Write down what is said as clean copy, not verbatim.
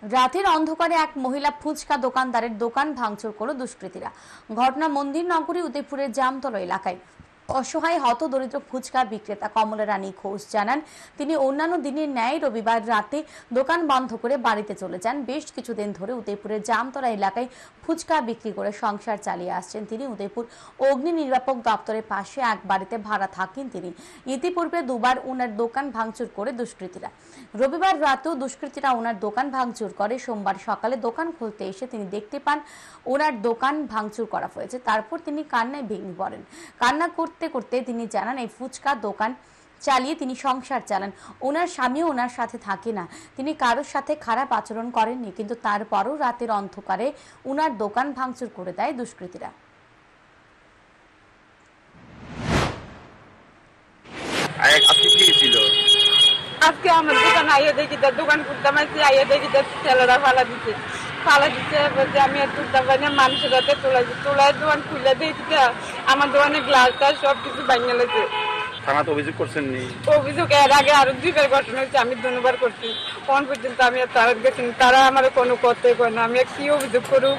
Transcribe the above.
রাতের অন্ধকারে এক মহিলা ফুচকা দোকানদারের দোকান ভাঙচুর করল দুষ্কৃতীরা। ঘটনা মন্দিরনগরী উদয়পুরের জামতলা এলাকায়। অসহায় হতদরিদ্র ফুচকা বিক্রেতা কমলা রানী ঘোষ জানান, তিনি অন্যান্য দিনের ন্যায় রবিবার রাতে দোকান বন্ধ করে বাড়িতে চলে যান। বেশ কিছুদিন ধরে উদয়পুরের জামতলা এলাকায় ফুচকা বিক্রি করে সংসার চালিয়ে আসছেন তিনি। উদয়পুর অগ্নি নির্বাপক দপ্তরের পাশে এক বাড়িতে ভাড়া থাকেন তিনি। ইতিপূর্বে দুবার ওনার দোকান ভাঙচুর করে দুষ্কৃতীরা। রবিবার রাতেও দুষ্কৃতীরা ওনার দোকান ভাঙচুর করে। সোমবার সকালে দোকান খুলতে এসে তিনি দেখতে পান ওনার দোকান ভাঙচুর করা হয়েছে। তারপর তিনি কান্নায় ভেঙে পড়েন। কান্না করতে করতে তিনি জানান, এই ফুচকা দোকান চালিয়ে তিনি সংসার চালান। ওনার স্বামীও ওনার সাথে থাকে না। তিনি কারোর সাথে খারাপ আচরণ করেননি, কিন্তু তারপরও রাতের অন্ধকারে ওনার দোকান ভাঙচুর করে দেয় দুষ্কৃতীরা। আজকে আমার দোকান আইয়া দেখি দোকান করতাম আইয়া দেখি ছেলেরা ফালা দিচ্ছে বলছে আমি আর তুলতে পারি না, মানুষের হাতে তোলাই দোকান খুলে দেখি আমার দোকানে গ্লাসটা সবকিছু ভাঙে গেছে। থানাতে অভিযোগ করছেন? অভিযোগ এর আগে আরো দুইবার ঘটনা হয়েছে, আমি ধন্যবাদ করছি। কোন পর্যন্ত আমি আর তারা গেছি, তারা আমার কোনো করতে পারে না, আমি কি অভিযোগ করুক।